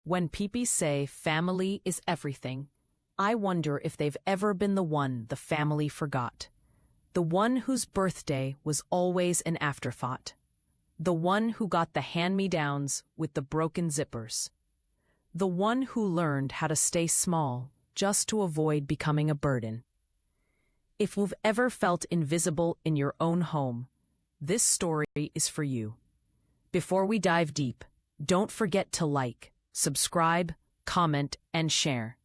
When people say family is everything, I wonder if they've ever been the one the family forgot. The one whose birthday was always an afterthought. The one who got the hand-me-downs with the broken zippers. The one who learned how to stay small just to avoid becoming a burden. If you've ever felt invisible in your own home, this story is for you. Before we dive deep, don't forget to like, subscribe, comment, and share.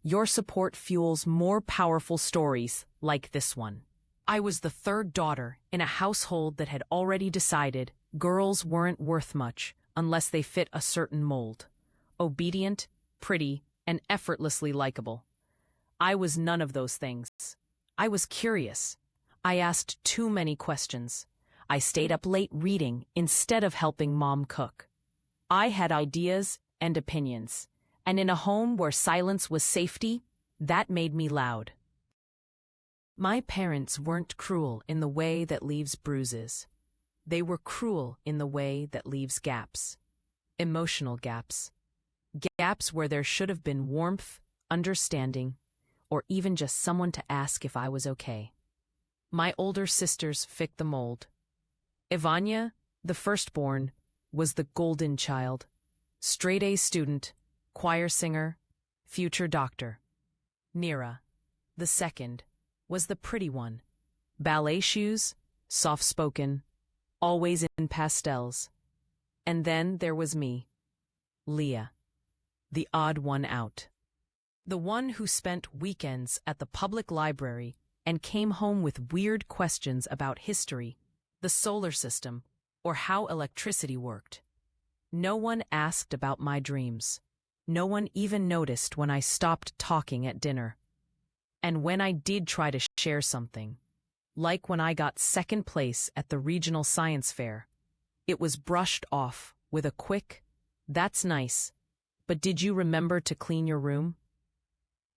Your support fuels more powerful stories like this one. I was the third daughter in a household that had already decided girls weren't worth much unless they fit a certain mold. Obedient, pretty, and effortlessly likable. I was none of those things. I was curious. I asked too many questions. I stayed up late reading instead of helping Mom cook. I had ideas and opinions, and in a home where silence was safety, that made me loud. My parents weren't cruel in the way that leaves bruises. They were cruel in the way that leaves gaps. Emotional gaps. Gaps where there should have been warmth, understanding, or even just someone to ask if I was okay. My older sisters fit the mold. Ivania, the firstborn, was the golden child. Straight-A student, choir singer, future doctor. Nira, the second, was the pretty one. Ballet shoes, soft-spoken, always in pastels. And then there was me, Leah, the odd one out. The one who spent weekends at the public library and came home with weird questions about history, the solar system, or how electricity worked. No one asked about my dreams. No one even noticed when I stopped talking at dinner. And when I did try to share something, like when I got second place at the regional science fair, it was brushed off with a quick, "That's nice, but did you remember to clean your room?"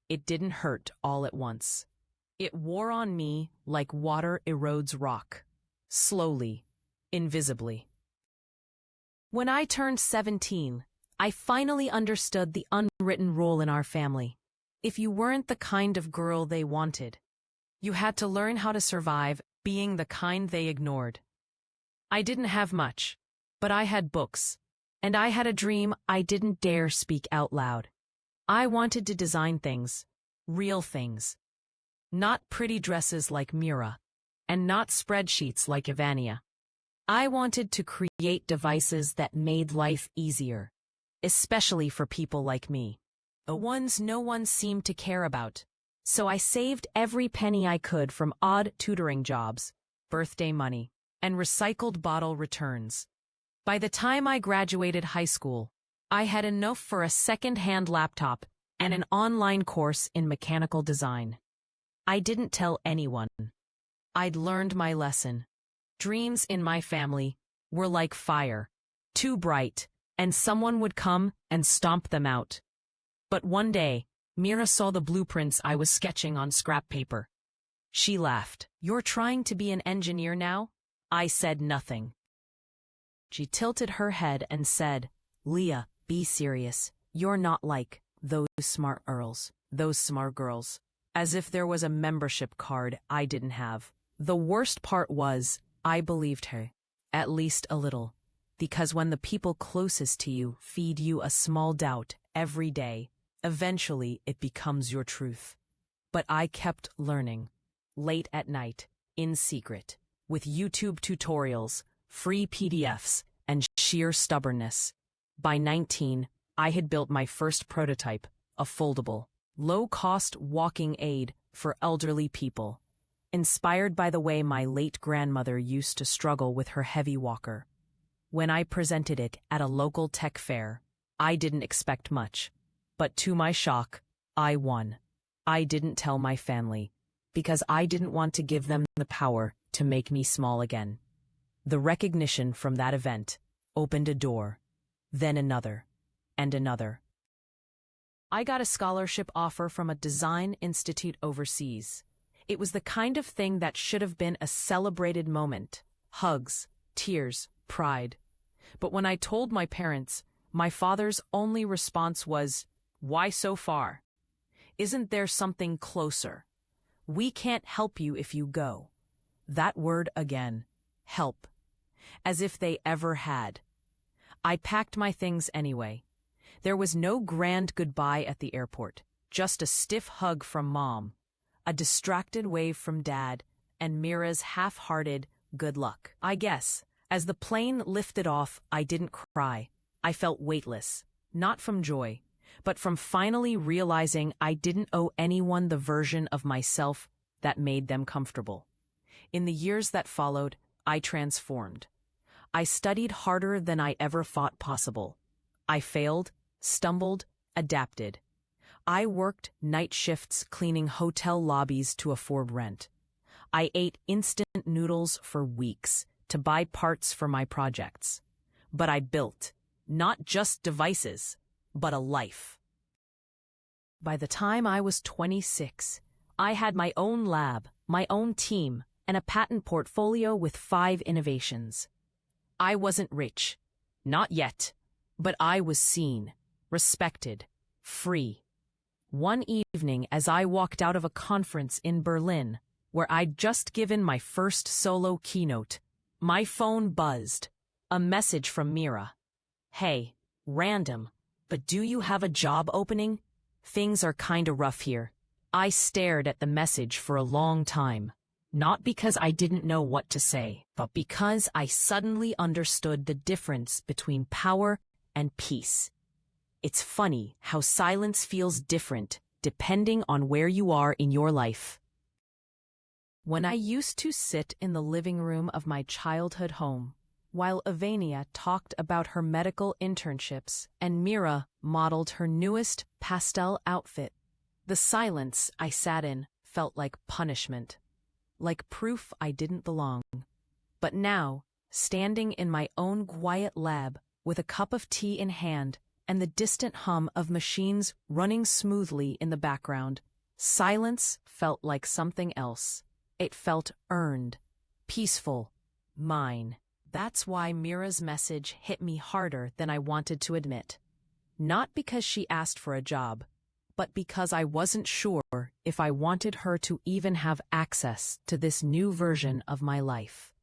It didn't hurt all at once. It wore on me like water erodes rock, slowly, invisibly. When I turned 17, I finally understood the unwritten rule in our family. If you weren't the kind of girl they wanted, you had to learn how to survive being the kind they ignored. I didn't have much, but I had books, and I had a dream I didn't dare speak out loud. I wanted to design things, real things. Not pretty dresses like Mira, and not spreadsheets like Ivania. I wanted to create devices that made life easier, especially for people like me. The ones no one seemed to care about. So I saved every penny I could from odd tutoring jobs, birthday money, and recycled bottle returns. By the time I graduated high school, I had enough for a second-hand laptop and an online course in mechanical design. I didn't tell anyone. I'd learned my lesson. Dreams in my family were like fire, too bright, and someone would come and stomp them out. But one day, Mira saw the blueprints I was sketching on scrap paper. She laughed. "You're trying to be an engineer now?" I said nothing. She tilted her head and said, "Leah, be serious. You're not like those smart girls. As if there was a membership card I didn't have. The worst part was, I believed her. At least a little. Because when the people closest to you feed you a small doubt every day, eventually it becomes your truth. But I kept learning. Late at night, in secret, with YouTube tutorials, free PDFs, and sheer stubbornness. By 19, I had built my first prototype, a foldable, low-cost walking aid for elderly people, inspired by the way my late grandmother used to struggle with her heavy walker. When I presented it at a local tech fair, I didn't expect much. But to my shock, I won. I didn't tell my family, because I didn't want to give them the power to make me small again. The recognition from that event opened a door, then another, and another. I got a scholarship offer from a design institute overseas. It was the kind of thing that should have been a celebrated moment. Hugs, tears, pride. But when I told my parents, My father's only response was, "Why so far? Isn't there something closer? We can't help you if you go." That word again, help. As if they ever had. I packed my things anyway. There was no grand goodbye at the airport, just a stiff hug from Mom, a distracted wave from Dad, and Mira's half-hearted good luck. I guess, as the plane lifted off, I didn't cry. I felt weightless, not from joy, but from finally realizing I didn't owe anyone the version of myself that made them comfortable. In the years that followed, I transformed. I studied harder than I ever thought possible. I failed, stumbled, adapted. I worked night shifts cleaning hotel lobbies to afford rent. I ate instant noodles for weeks to buy parts for my projects. But I built, not just devices, but a life. By the time I was 26, I had my own lab, my own team, and a patent portfolio with 5 innovations. I wasn't rich, not yet, but I was seen, respected, free. One evening as I walked out of a conference in Berlin, where I'd just given my first solo keynote, my phone buzzed. A message from Mira. "Hey, random, but do you have a job opening? Things are kinda rough here." I stared at the message for a long time, not because I didn't know what to say, but because I suddenly understood the difference between power and peace. It's funny how silence feels different depending on where you are in your life. When I used to sit in the living room of my childhood home, while Evania talked about her medical internships and Mira modeled her newest pastel outfit, the silence I sat in felt like punishment, like proof I didn't belong. But now, standing in my own quiet lab with a cup of tea in hand and the distant hum of machines running smoothly in the background, silence felt like something else. It felt earned, peaceful, mine. That's why Mira's message hit me harder than I wanted to admit. Not because she asked for a job, but because I wasn't sure if I wanted her to even have access to this new version of my life.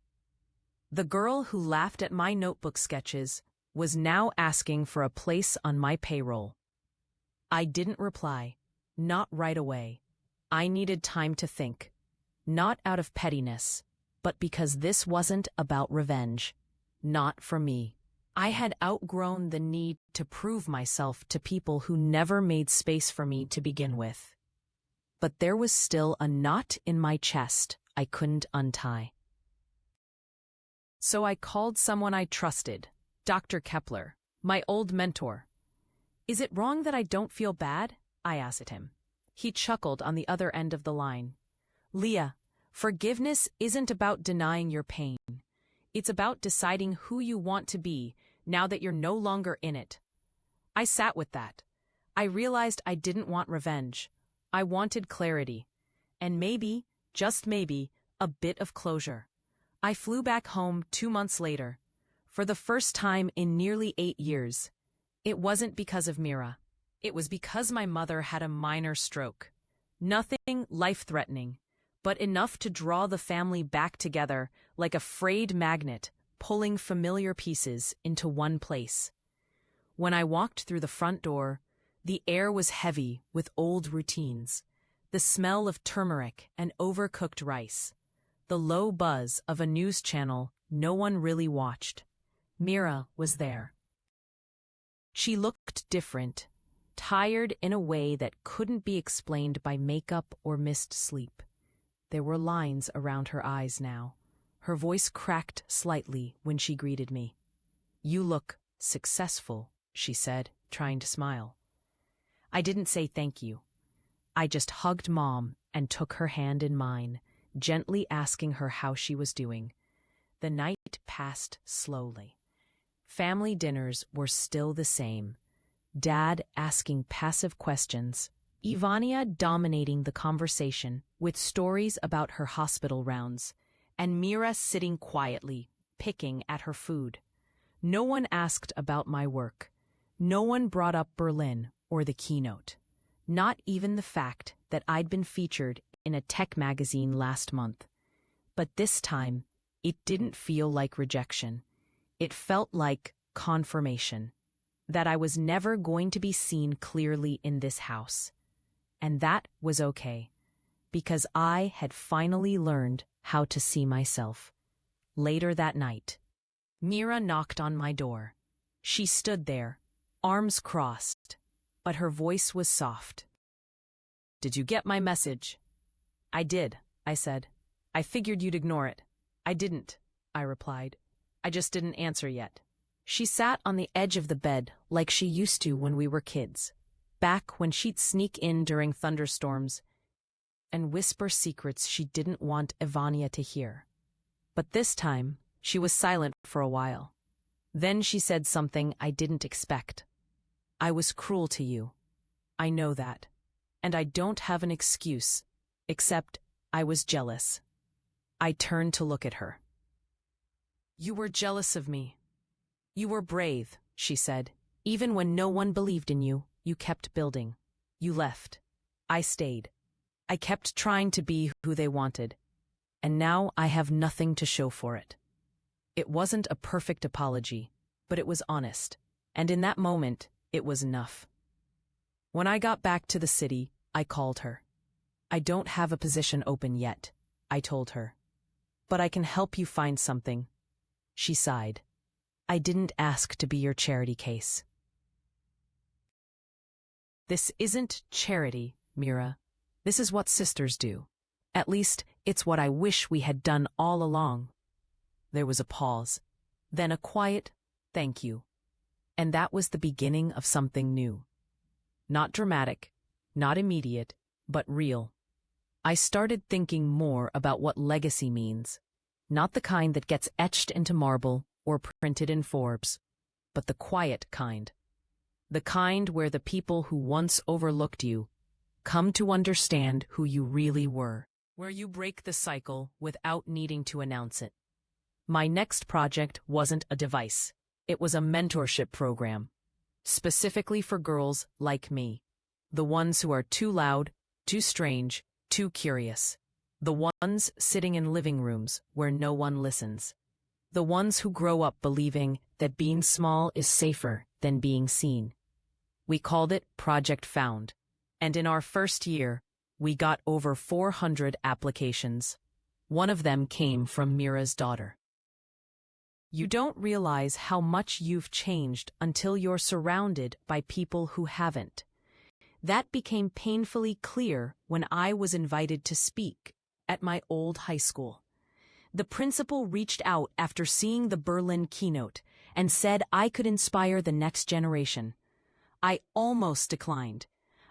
The girl who laughed at my notebook sketches was now asking for a place on my payroll. I didn't reply, not right away. I needed time to think, not out of pettiness, but because this wasn't about revenge, not for me. I had outgrown the need to prove myself to people who never made space for me to begin with. But there was still a knot in my chest I couldn't untie. So I called someone I trusted, Dr. Kepler, my old mentor. "Is it wrong that I don't feel bad?" I asked him. He chuckled on the other end of the line. "Leah, forgiveness isn't about denying your pain. It's about deciding who you want to be now that you're no longer in it." I sat with that. I realized I didn't want revenge. I wanted clarity. And maybe, just maybe, a bit of closure. I flew back home 2 months later. For the first time in nearly 8 years. It wasn't because of Mira. It was because my mother had a minor stroke. Nothing life-threatening, but enough to draw the family back together like a frayed magnet, pulling familiar pieces into one place. When I walked through the front door, the air was heavy with old routines, the smell of turmeric and overcooked rice, the low buzz of a news channel no one really watched. Mira was there. She looked different, tired in a way that couldn't be explained by makeup or missed sleep. There were lines around her eyes now. Her voice cracked slightly when she greeted me. "You look successful," she said, trying to smile. I didn't say thank you. I just hugged Mom and took her hand in mine, gently asking her how she was doing. The night passed slowly. Family dinners were still the same. Dad asking passive questions, Ivania dominating the conversation with stories about her hospital rounds, and Mira sitting quietly, picking at her food. No one asked about my work. No one brought up Berlin or the keynote. Not even the fact that I'd been featured in a tech magazine last month. But this time, it didn't feel like rejection. It felt like confirmation. That I was never going to be seen clearly in this house. And that was okay, because I had finally learned how to see myself. Later that night, Mira knocked on my door. She stood there, arms crossed, but her voice was soft. "Did you get my message?" "I did," I said. "I figured you'd ignore it." "I didn't," I replied. "I just didn't answer yet." She sat on the edge of the bed like she used to when we were kids, back when she'd sneak in during thunderstorms and whisper secrets she didn't want Ivania to hear. But this time, she was silent for a while. Then she said something I didn't expect. "I was cruel to you. I know that. And I don't have an excuse, except I was jealous." I turned to look at her. "You were jealous of me. You were brave," she said. "Even when no one believed in you, you kept building. You left. I stayed. I kept trying to be who they wanted. And now I have nothing to show for it." It wasn't a perfect apology, but it was honest. And in that moment, it was enough. When I got back to the city, I called her. "I don't have a position open yet," I told her. "But I can help you find something." She sighed. "I didn't ask to be your charity case." "This isn't charity, Mira. This is what sisters do. At least, it's what I wish we had done all along." There was a pause, then a quiet "thank you." And that was the beginning of something new. Not dramatic, not immediate, but real. I started thinking more about what legacy means. Not the kind that gets etched into marble or printed in Forbes, but the quiet kind. The kind where the people who once overlooked you come to understand who you really were. Where you break the cycle without needing to announce it. My next project wasn't a device. It was a mentorship program. Specifically for girls like me. The ones who are too loud, too strange, too curious. The ones sitting in living rooms where no one listens. The ones who grow up believing that being small is safer than being seen. We called it Project Found. And in our first year, we got over 400 applications. One of them came from Mira's daughter. You don't realize how much you've changed until you're surrounded by people who haven't. That became painfully clear when I was invited to speak at my old high school. The principal reached out after seeing the Berlin keynote and said I could inspire the next generation. I almost declined.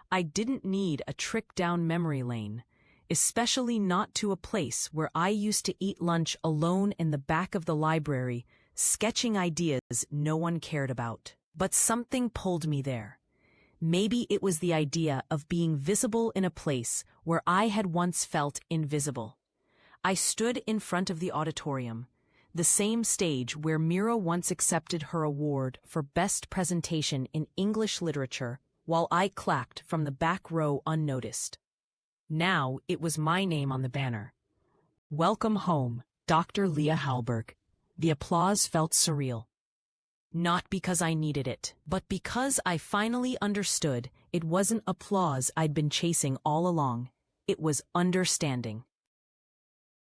I didn't need a trip down memory lane, especially not to a place where I used to eat lunch alone in the back of the library, sketching ideas no one cared about. But something pulled me there. Maybe it was the idea of being visible in a place where I had once felt invisible. I stood in front of the auditorium, the same stage where Mira once accepted her award for Best Presentation in English Literature, while I clapped from the back row unnoticed. Now it was my name on the banner. "Welcome home, Dr. Leah Halberg." The applause felt surreal. Not because I needed it, but because I finally understood it wasn't applause I'd been chasing all along. It was understanding.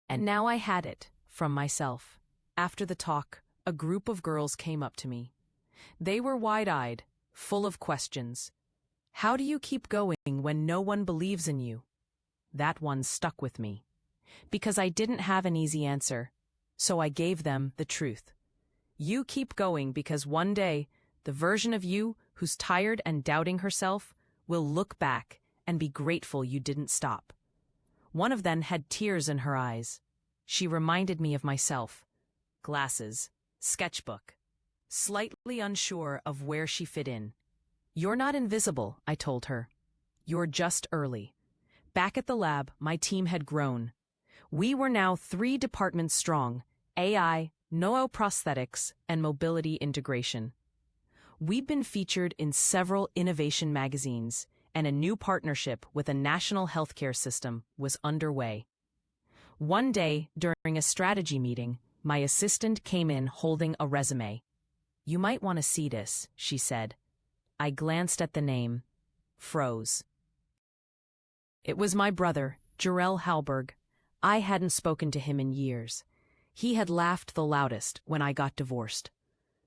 And now I had it, from myself. After the talk, a group of girls came up to me. They were wide-eyed, full of questions. "How do you keep going when no one believes in you?" That one stuck with me. Because I didn't have an easy answer, so I gave them the truth. You keep going because one day, the version of you who's tired and doubting herself will look back and be grateful you didn't stop. One of them had tears in her eyes. She reminded me of myself. Glasses, sketchbook. Slightly unsure of where she fit in. "You're not invisible," I told her. "You're just early." Back at the lab, my team had grown. We were now 3 departments strong: AI, neuroprosthetics, and mobility integration. We've been featured in several innovation magazines, and a new partnership with a national healthcare system was underway. One day, during a strategy meeting, my assistant came in holding a resume. "You might want to see this," she said. I glanced at the name, froze. It was my brother, Jarrell Halberg. I hadn't spoken to him in years. He had laughed the loudest when I got divorced.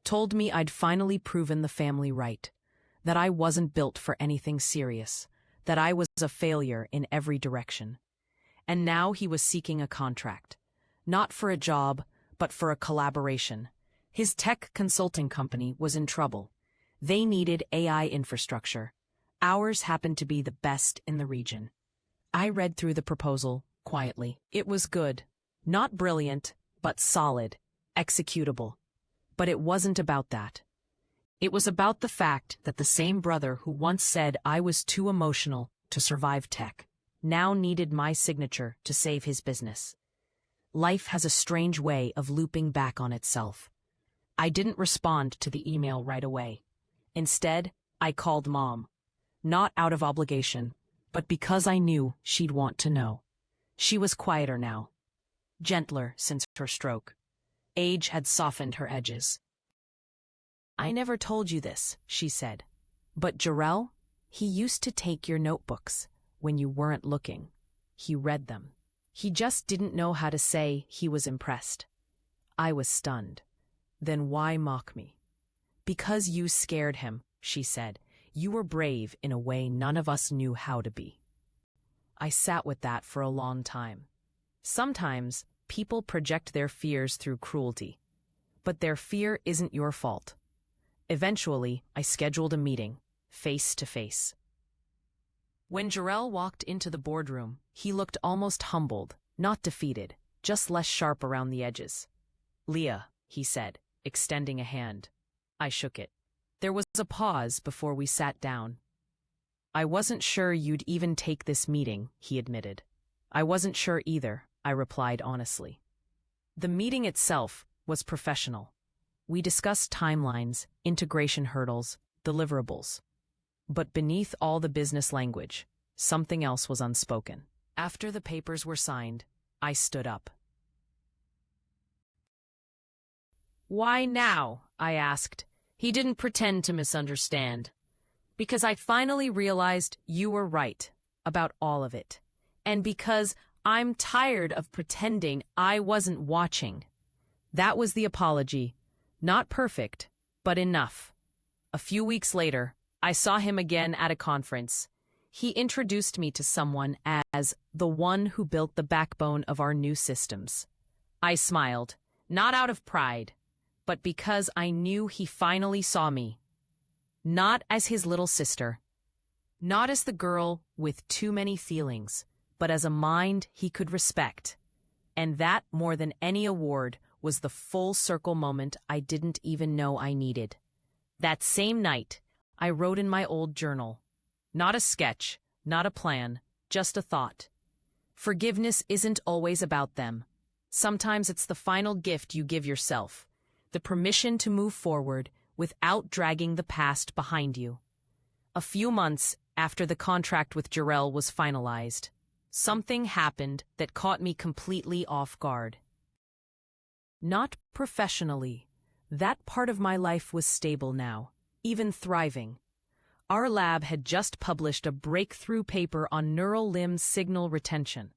Told me I'd finally proven the family right, that I wasn't built for anything serious, that I was a failure in every direction. And now he was seeking a contract. Not for a job, but for a collaboration. His tech consulting company was in trouble. They needed AI infrastructure. Ours happened to be the best in the region. I read through the proposal quietly. It was good. Not brilliant, but solid, executable. But it wasn't about that. It was about the fact that the same brother who once said I was too emotional to survive tech now needed my signature to save his business. Life has a strange way of looping back on itself. I didn't respond to the email right away. Instead, I called Mom. Not out of obligation, but because I knew she'd want to know. She was quieter now, gentler since her stroke. Age had softened her edges. "I never told you this," she said. "But Jarrell, he used to take your notebooks when you weren't looking. He read them. He just didn't know how to say he was impressed." I was stunned. "Then why mock me?" "Because you scared him," she said. "You were brave in a way none of us knew how to be." I sat with that for a long time. Sometimes people project their fears through cruelty, but their fear isn't your fault. Eventually, I scheduled a meeting, face to face. When Jarrell walked into the boardroom, he looked almost humbled, not defeated, just less sharp around the edges. "Leah," he said, extending a hand. I shook it. There was a pause before we sat down. "I wasn't sure you'd even take this meeting," he admitted. "I wasn't sure either," I replied honestly. The meeting itself was professional. We discussed timelines, integration hurdles, deliverables. But beneath all the business language, something else was unspoken. After the papers were signed, I stood up. "Why now?" I asked. He didn't pretend to misunderstand. "Because I finally realized you were right about all of it. And because I'm tired of pretending I wasn't watching." That was the apology. Not perfect, but enough. A few weeks later, I saw him again at a conference. He introduced me to someone as the one who built the backbone of our new systems. I smiled, not out of pride, but because I knew he finally saw me. Not as his little sister. Not as the girl with too many feelings, but as a mind he could respect. And that, more than any award, was the full circle moment I didn't even know I needed. That same night, I wrote in my old journal. Not a sketch, not a plan, just a thought. Forgiveness isn't always about them. Sometimes it's the final gift you give yourself, the permission to move forward without dragging the past behind you. A few months after the contract with Jarrell was finalized, something happened that caught me completely off guard. Not professionally. That part of my life was stable now, even thriving. Our lab had just published a breakthrough paper on neural limb signal retention,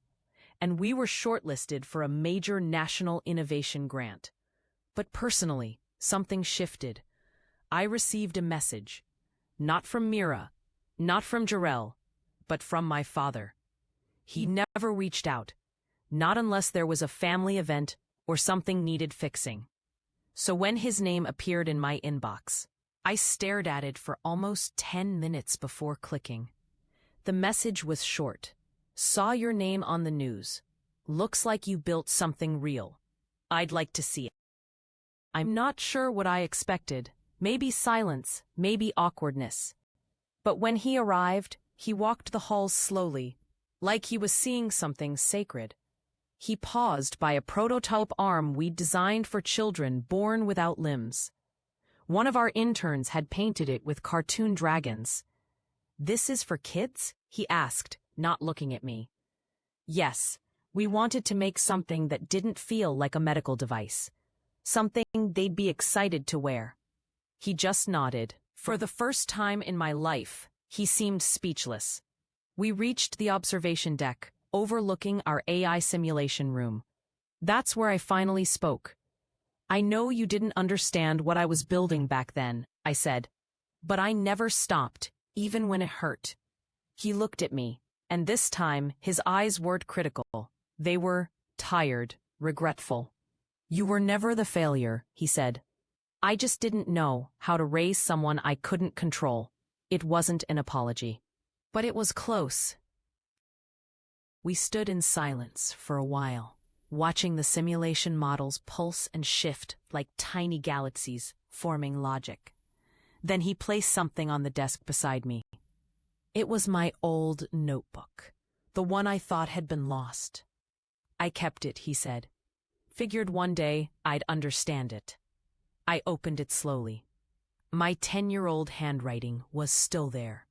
and we were shortlisted for a major national innovation grant. But personally, something shifted. I received a message. Not from Mira, not from Jarrell, but from my father. He never reached out, not unless there was a family event or something needed fixing. So when his name appeared in my inbox, I stared at it for almost 10 minutes before clicking. The message was short. "Saw your name on the news. Looks like you built something real. I'd like to see it." I'm not sure what I expected. Maybe silence, maybe awkwardness. But when he arrived, he walked the halls slowly, like he was seeing something sacred. He paused by a prototype arm we'd designed for children born without limbs. One of our interns had painted it with cartoon dragons. "This is for kids?" he asked, not looking at me. "Yes, we wanted to make something that didn't feel like a medical device. Something they'd be excited to wear." He just nodded. For the first time in my life, he seemed speechless. We reached the observation deck, overlooking our AI simulation room. That's where I finally spoke. "I know you didn't understand what I was building back then," I said. "But I never stopped, even when it hurt." He looked at me, and this time his eyes weren't critical. They were tired, regretful. "You were never the failure," he said. "I just didn't know how to raise someone I couldn't control." It wasn't an apology. But it was close. We stood in silence for a while, watching the simulation models pulse and shift like tiny galaxies, forming logic. Then he placed something on the desk beside me. It was my old notebook, the one I thought had been lost. "I kept it," he said. "Figured one day I'd understand it." I opened it slowly. My 10-year-old handwriting was still there.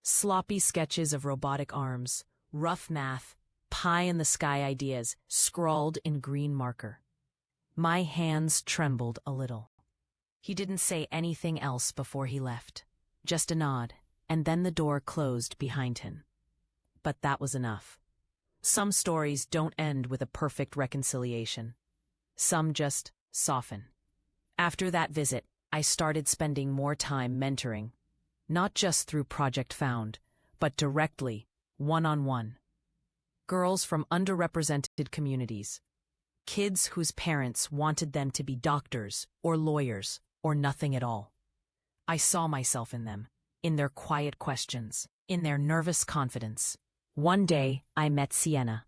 Sloppy sketches of robotic arms, rough math, pie-in-the-sky ideas scrawled in green marker. My hands trembled a little. He didn't say anything else before he left. Just a nod, and then the door closed behind him. But that was enough. Some stories don't end with a perfect reconciliation. Some just soften. After that visit, I started spending more time mentoring, not just through Project Found, but directly, one-on-one. Girls from underrepresented communities. Kids whose parents wanted them to be doctors or lawyers or nothing at all. I saw myself in them, in their quiet questions, in their nervous confidence. One day, I met Sienna.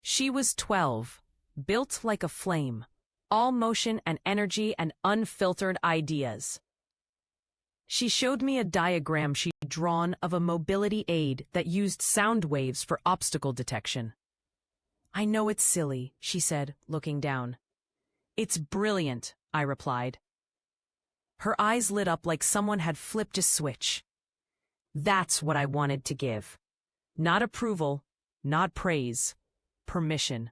She was 12, built like a flame, all motion and energy and unfiltered ideas. She showed me a diagram she'd drawn of a mobility aid that used sound waves for obstacle detection. "I know it's silly," she said, looking down. "It's brilliant," I replied. Her eyes lit up like someone had flipped a switch. That's what I wanted to give. Not approval, not praise, permission.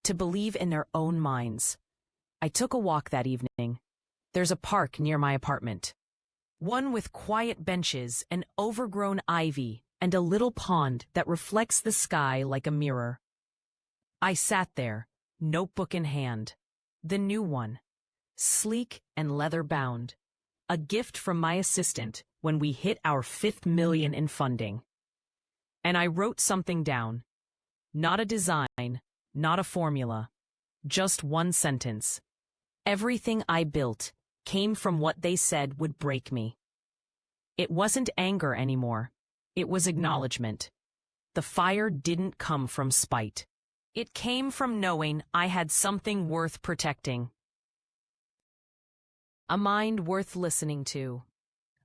To believe in their own minds. I took a walk that evening. There's a park near my apartment. One with quiet benches and overgrown ivy and a little pond that reflects the sky like a mirror. I sat there, notebook in hand. The new one. Sleek and leather-bound. A gift from my assistant when we hit our 5th million in funding. And I wrote something down. Not a design, not a formula. Just one sentence. Everything I built came from what they said would break me. It wasn't anger anymore. It was acknowledgement. The fire didn't come from spite. It came from knowing I had something worth protecting. A mind worth listening to.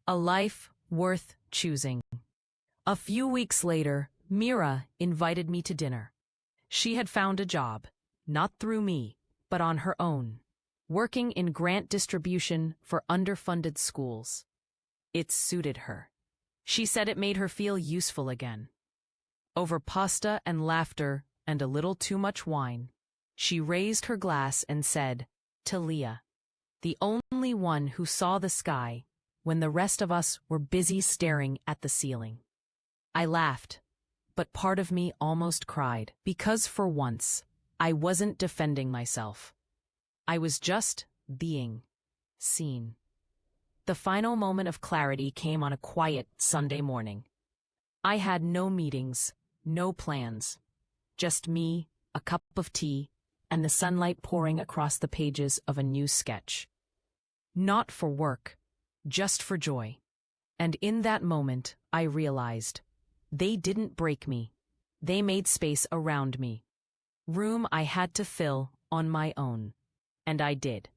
A life worth choosing. A few weeks later, Mira invited me to dinner. She had found a job, not through me, but on her own, working in grant distribution for underfunded schools. It suited her. She said it made her feel useful again. Over pasta and laughter and a little too much wine, she raised her glass and said, to Leah, the only one who saw the sky when the rest of us were busy staring at the ceiling. I laughed, but part of me almost cried, because for once, I wasn't defending myself. I was just being seen. The final moment of clarity came on a quiet Sunday morning. I had no meetings, no plans, just me, a cup of tea, and the sunlight pouring across the pages of a new sketch. Not for work, just for joy. And in that moment, I realized, they didn't break me. They made space around me. Room I had to fill on my own. And I did.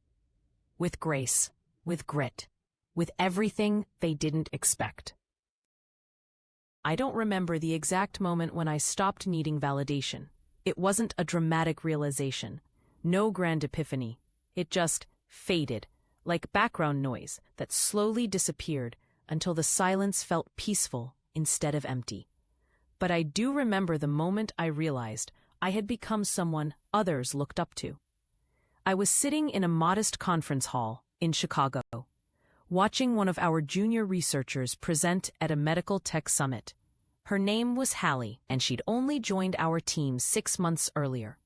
With grace, with grit, with everything they didn't expect. I don't remember the exact moment when I stopped needing validation. It wasn't a dramatic realization, no grand epiphany. It just faded, like background noise that slowly disappeared until the silence felt peaceful instead of empty. But I do remember the moment I realized I had become someone others looked up to. I was sitting in a modest conference hall in Chicago, watching one of our junior researchers present at a medical tech summit. Her name was Hallie, and she'd only joined our team 6 months earlier.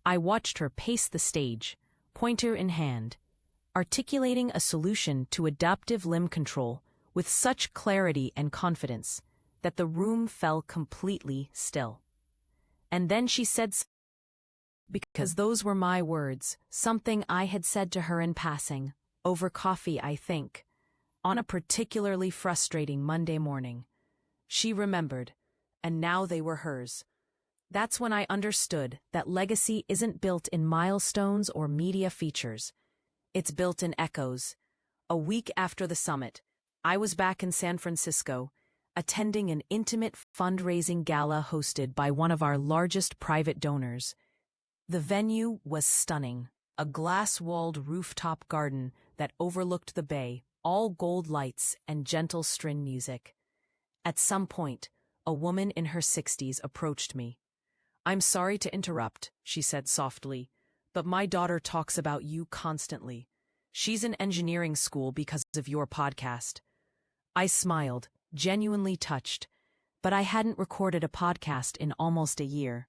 I watched her pace the stage, pointer in hand, articulating a solution to adaptive limb control with such clarity and confidence that the room fell completely still. And then she said, because those were my words, something I had said to her in passing, over coffee, I think, on a particularly frustrating Monday morning. She remembered, and now they were hers. That's when I understood that legacy isn't built in milestones or media features. It's built in echoes. A week after the summit, I was back in San Francisco, attending an intimate fundraising gala hosted by one of our largest private donors. The venue was stunning, a glass-walled rooftop garden that overlooked the bay, all gold lights and gentle string music. At some point, a woman in her 60s approached me. "I'm sorry to interrupt," she said softly, "but my daughter talks about you constantly. She's in engineering school because of your podcast." I smiled, genuinely touched, but I hadn't recorded a podcast in almost a year.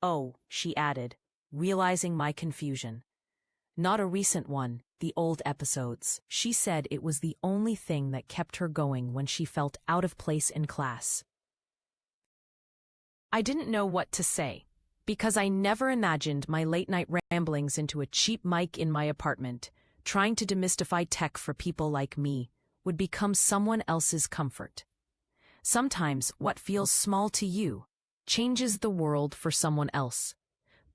"Oh," she added, realizing my confusion. "Not a recent one, the old episodes." She said it was the only thing that kept her going when she felt out of place in class. I didn't know what to say, because I never imagined my late-night ramblings into a cheap mic in my apartment, trying to demystify tech for people like me, would become someone else's comfort. Sometimes what feels small to you changes the world for someone else.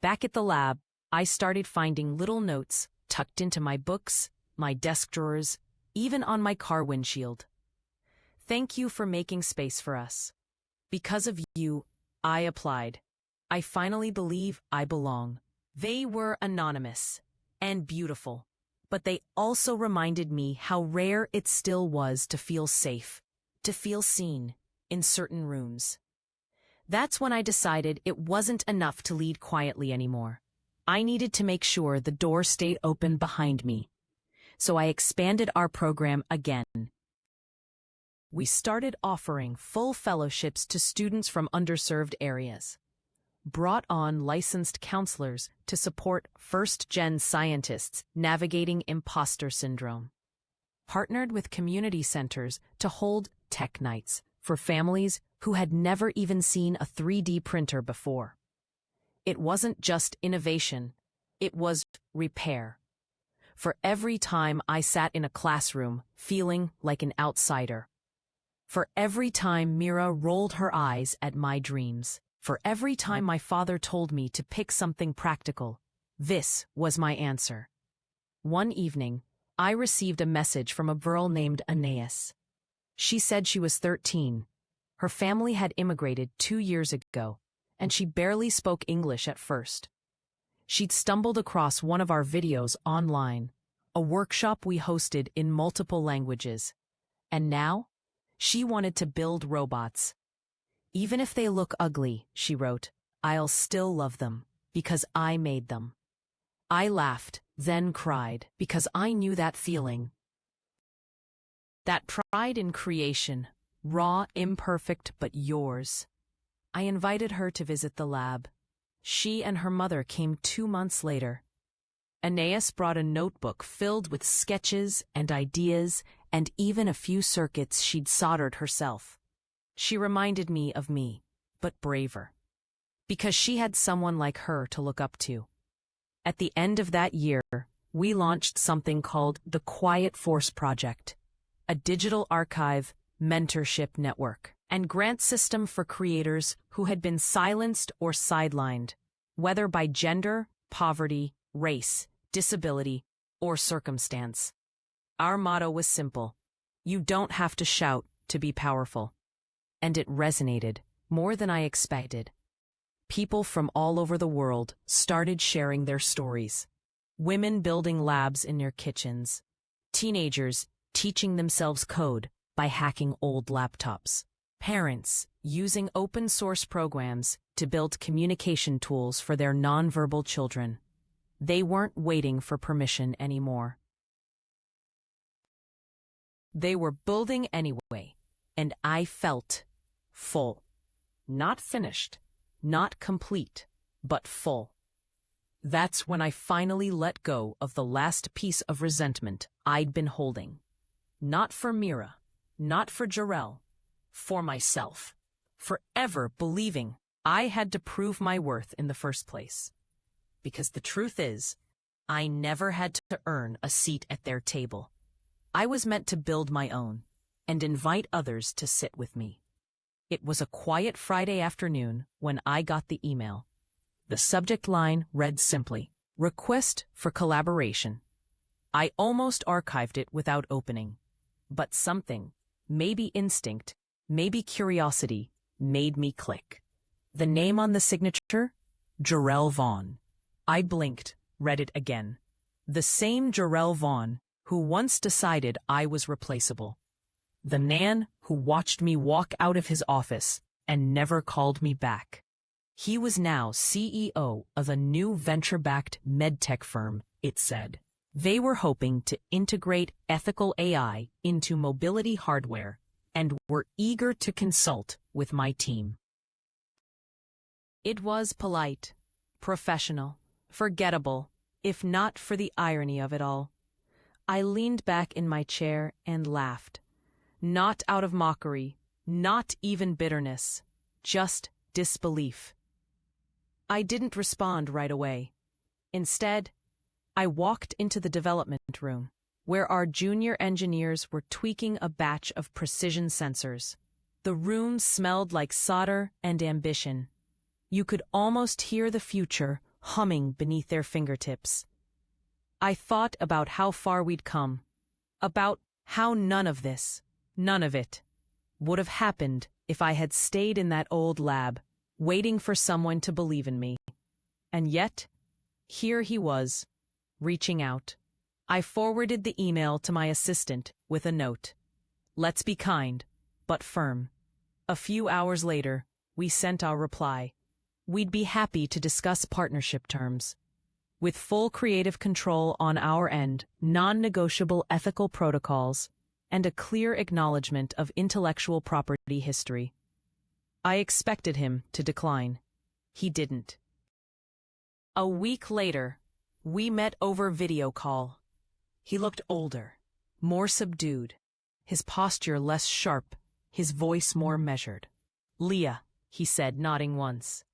Back at the lab, I started finding little notes tucked into my books, my desk drawers, even on my car windshield. "Thank you for making space for us. Because of you, I applied. I finally believe I belong." They were anonymous and beautiful, but they also reminded me how rare it still was to feel safe, to feel seen, in certain rooms. That's when I decided it wasn't enough to lead quietly anymore. I needed to make sure the door stayed open behind me. So I expanded our program again. We started offering full fellowships to students from underserved areas, brought on licensed counselors to support first-gen scientists navigating imposter syndrome, partnered with community centers to hold tech nights for families who had never even seen a 3D printer before. It wasn't just innovation, it was repair. For every time I sat in a classroom feeling like an outsider, for every time Mira rolled her eyes at my dreams, for every time my father told me to pick something practical, this was my answer. One evening, I received a message from a girl named Anais. She said she was 13. Her family had immigrated 2 years ago, and she barely spoke English at first. She'd stumbled across one of our videos online, a workshop we hosted in multiple languages, and now she wanted to build robots. "Even if they look ugly," she wrote, "I'll still love them, because I made them." I laughed, then cried, because I knew that feeling. That pride in creation, raw, imperfect, but yours. I invited her to visit the lab. She and her mother came 2 months later. Anais brought a notebook filled with sketches and ideas and even a few circuits she'd soldered herself. She reminded me of me, but braver. Because she had someone like her to look up to. At the end of that year, we launched something called the Quiet Force Project, a digital archive, mentorship network, and grant system for creators who had been silenced or sidelined, whether by gender, poverty, race, disability, or circumstance. Our motto was simple: you don't have to shout to be powerful. And it resonated more than I expected. People from all over the world started sharing their stories. Women building labs in their kitchens, Teenagers teaching themselves code by hacking old laptops. Parents using open-source programs to build communication tools for their nonverbal children. They weren't waiting for permission anymore. They were building anyway, and I felt full. Not finished, not complete, but full. That's when I finally let go of the last piece of resentment I'd been holding. Not for Mira, not for Jarrell, for myself. Forever believing I had to prove my worth in the first place. Because the truth is, I never had to earn a seat at their table. I was meant to build my own and invite others to sit with me. It was a quiet Friday afternoon when I got the email. The subject line read simply, "Request for collaboration." I almost archived it without opening. But something, maybe instinct, maybe curiosity, made me click. The name on the signature? Jarrell Vaughn. I blinked, read it again. The same Jarrell Vaughn who once decided I was replaceable. The man who watched me walk out of his office and never called me back. He was now CEO of a new venture-backed medtech firm, it said. They were hoping to integrate ethical AI into mobility hardware and were eager to consult with my team. It was polite, professional, forgettable, if not for the irony of it all. I leaned back in my chair and laughed. Not out of mockery, not even bitterness, just disbelief. I didn't respond right away. Instead, I walked into the development room, where our junior engineers were tweaking a batch of precision sensors. The room smelled like solder and ambition. You could almost hear the future humming beneath their fingertips. I thought about how far we'd come, about how none of it, would have happened if I had stayed in that old lab, waiting for someone to believe in me. And yet, here he was, reaching out. I forwarded the email to my assistant with a note. Let's be kind, but firm. A few hours later, we sent our reply. We'd be happy to discuss partnership terms. With full creative control on our end, non-negotiable ethical protocols, and a clear acknowledgement of intellectual property history. I expected him to decline. He didn't. A week later, we met over video call. He looked older, more subdued, his posture less sharp, his voice more measured. "Leah," he said, nodding once.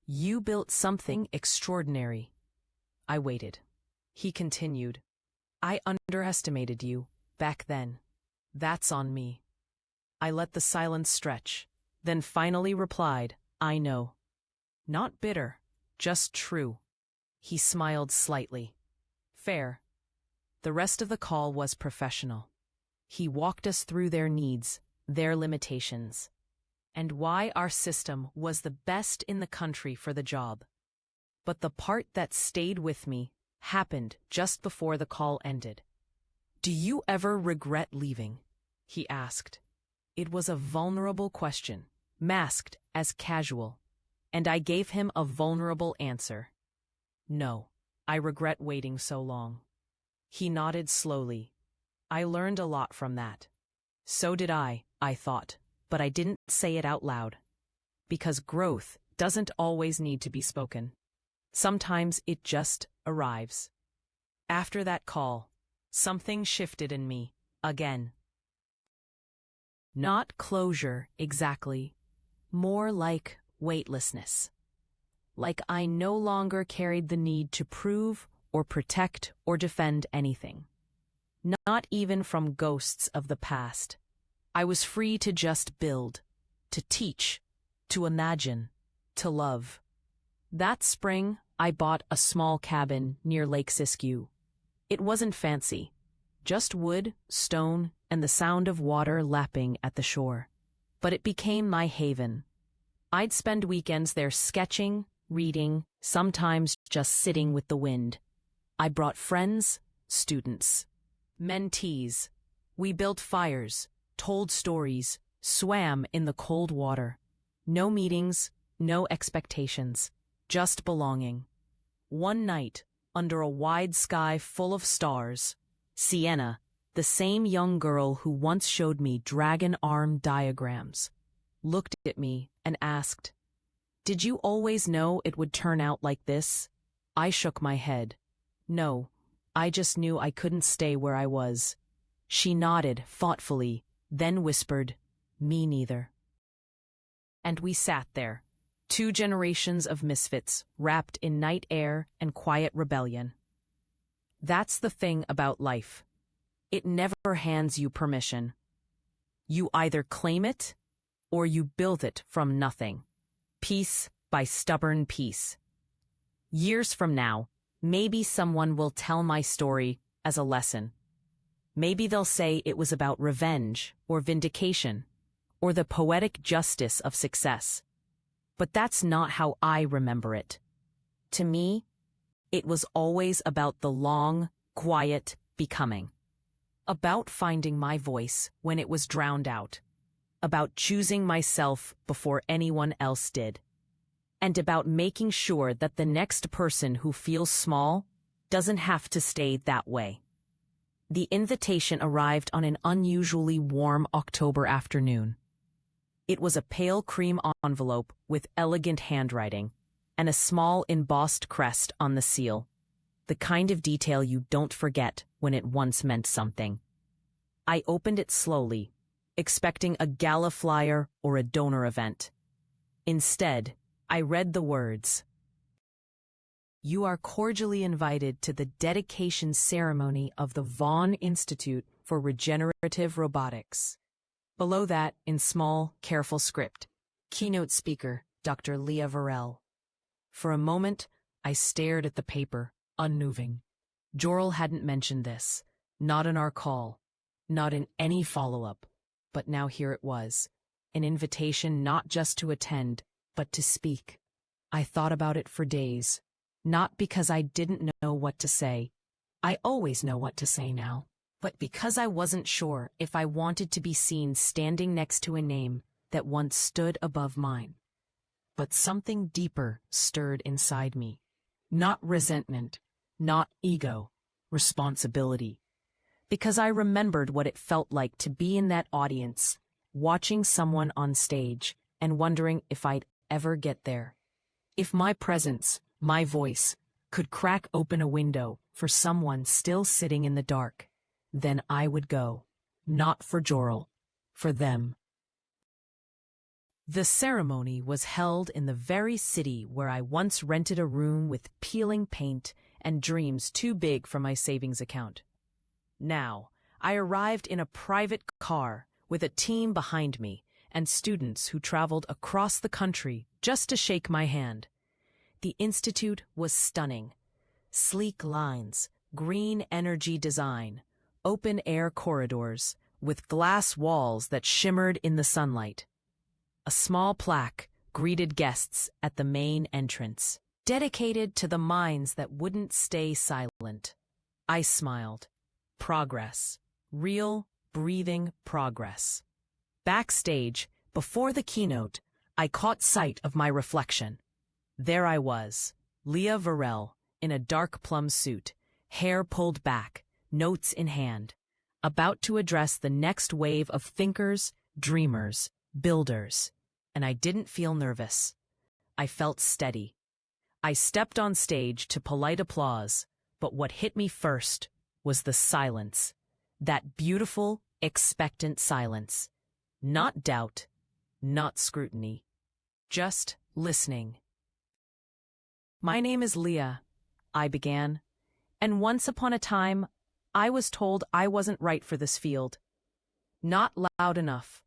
"You built something extraordinary." I waited. He continued. "I underestimated you back then. That's on me." I let the silence stretch, then finally replied, "I know." Not bitter, just true. He smiled slightly. Fair. The rest of the call was professional. He walked us through their needs, their limitations, and why our system was the best in the country for the job. But the part that stayed with me happened just before the call ended. "Do you ever regret leaving?" he asked. It was a vulnerable question, masked as casual, and I gave him a vulnerable answer. "No, I regret waiting so long." He nodded slowly. I learned a lot from that. So did I thought, but I didn't say it out loud. Because growth doesn't always need to be spoken. Sometimes it just arrives. After that call, something shifted in me, again. Not closure, exactly. More like weightlessness. Like I no longer carried the need to prove or protect or defend anything. Not even from ghosts of the past. I was free to just build, to teach, to imagine, to love. That spring, I bought a small cabin near Lake Siskiyou. It wasn't fancy, just wood, stone, and the sound of water lapping at the shore. But it became my haven. I'd spend weekends there sketching, reading, sometimes just sitting with the wind. I brought friends, students. Mentees. We built fires, told stories, swam in the cold water. No meetings, no expectations, just belonging. One night, under a wide sky full of stars, Sienna, the same young girl who once showed me dragon arm diagrams, looked at me and asked, "Did you always know it would turn out like this?" I shook my head. No, I just knew I couldn't stay where I was. She nodded thoughtfully, then whispered, "Me neither." And we sat there, 2 generations of misfits wrapped in night air and quiet rebellion. That's the thing about life. It never hands you permission. You either claim it, or you build it from nothing, piece by stubborn piece. Years from now, maybe someone will tell my story as a lesson. Maybe they'll say it was about revenge or vindication, or the poetic justice of success. But that's not how I remember it. To me, it was always about the long, quiet becoming. About finding my voice when it was drowned out. About choosing myself before anyone else did. And about making sure that the next person who feels small doesn't have to stay that way. The invitation arrived on an unusually warm October afternoon. It was a pale cream envelope with elegant handwriting and a small embossed crest on the seal, the kind of detail you don't forget when it once meant something. I opened it slowly, expecting a gala flyer or a donor event. Instead, I read the words, "You are cordially invited to the dedication ceremony of the Vaughan Institute for Regenerative Robotics." Below that, in small, careful script, keynote speaker, Dr. Leah Varell. For a moment, I stared at the paper, unmoving. Jorel hadn't mentioned this, not in our call, not in any follow-up, but now here it was, an invitation not just to attend, but to speak. I thought about it for days. Not because I didn't know what to say. I always know what to say now. But because I wasn't sure if I wanted to be seen standing next to a name that once stood above mine. But something deeper stirred inside me. Not resentment, not ego, responsibility. Because I remembered what it felt like to be in that audience, watching someone on stage and wondering if I'd ever get there. If my presence, my voice, could crack open a window for someone still sitting in the dark, then I would go. Not for Jorel, for them. The ceremony was held in the very city where I once rented a room with peeling paint and dreams too big for my savings account. Now, I arrived in a private car with a team behind me and students who traveled across the country just to shake my hand. The institute was stunning. Sleek lines, green energy design, open-air corridors with glass walls that shimmered in the sunlight. A small plaque greeted guests at the main entrance, dedicated to the minds that wouldn't stay silent. I smiled. Progress. Real, breathing progress. Backstage, before the keynote, I caught sight of my reflection. There I was, Leah Varell, in a dark plum suit, hair pulled back, notes in hand, about to address the next wave of thinkers, dreamers, builders. And I didn't feel nervous. I felt steady. I stepped on stage to polite applause, but what hit me first was the silence. That beautiful, expectant silence. Not doubt, not scrutiny. Just listening. "My name is Leah," I began, "and once upon a time, I was told I wasn't right for this field. Not loud enough.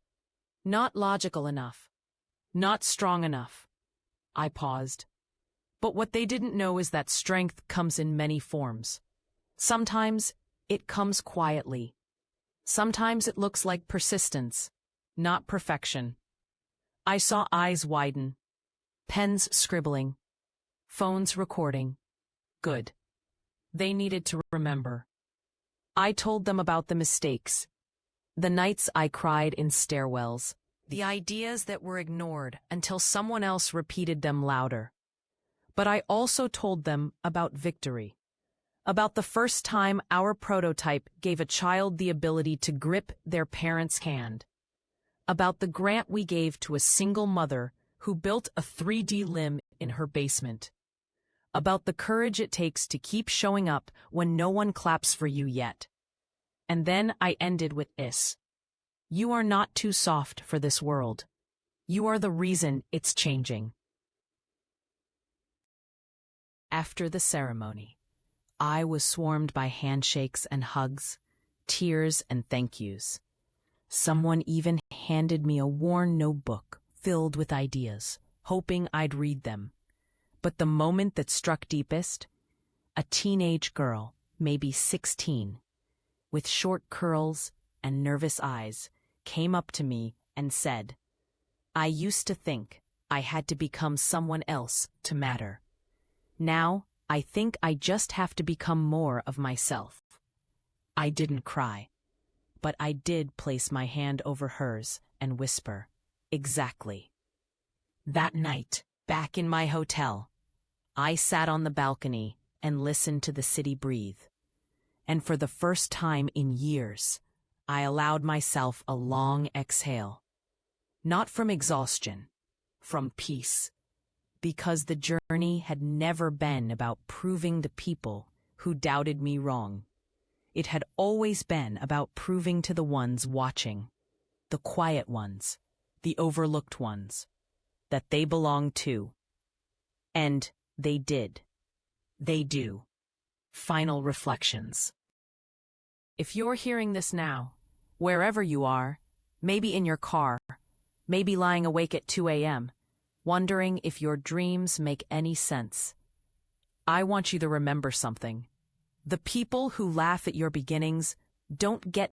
Not logical enough. Not strong enough." I paused. But what they didn't know is that strength comes in many forms. Sometimes it comes quietly. Sometimes it looks like persistence, not perfection. I saw eyes widen, pens scribbling, phones recording. Good. They needed to remember. I told them about the mistakes, the nights I cried in stairwells, the ideas that were ignored until someone else repeated them louder. But I also told them about victory, about the first time our prototype gave a child the ability to grip their parent's hand, about the grant we gave to a single mother who built a 3D limb in her basement, about the courage it takes to keep showing up when no one claps for you yet. And then I ended with this. You are not too soft for this world. You are the reason it's changing. After the ceremony, I was swarmed by handshakes and hugs, tears and thank yous. Someone even handed me a worn notebook filled with ideas, hoping I'd read them. But the moment that struck deepest, a teenage girl, maybe 16, with short curls and nervous eyes, came up to me and said, "I used to think I had to become someone else to matter. Now, I think I just have to become more of myself." I didn't cry, but I did place my hand over hers and whisper, "Exactly." That night, back in my hotel, I sat on the balcony and listened to the city breathe. And for the first time in years, I allowed myself a long exhale. Not from exhaustion, from peace. Because the journey had never been about proving the people who doubted me wrong. It had always been about proving to the ones watching, the quiet ones, the overlooked ones, that they belonged too. And they did. They do. Final reflections. If you're hearing this now, wherever you are, maybe in your car, maybe lying awake at 2 a.m., wondering if your dreams make any sense, I want you to remember something. The people who laugh at your beginnings don't get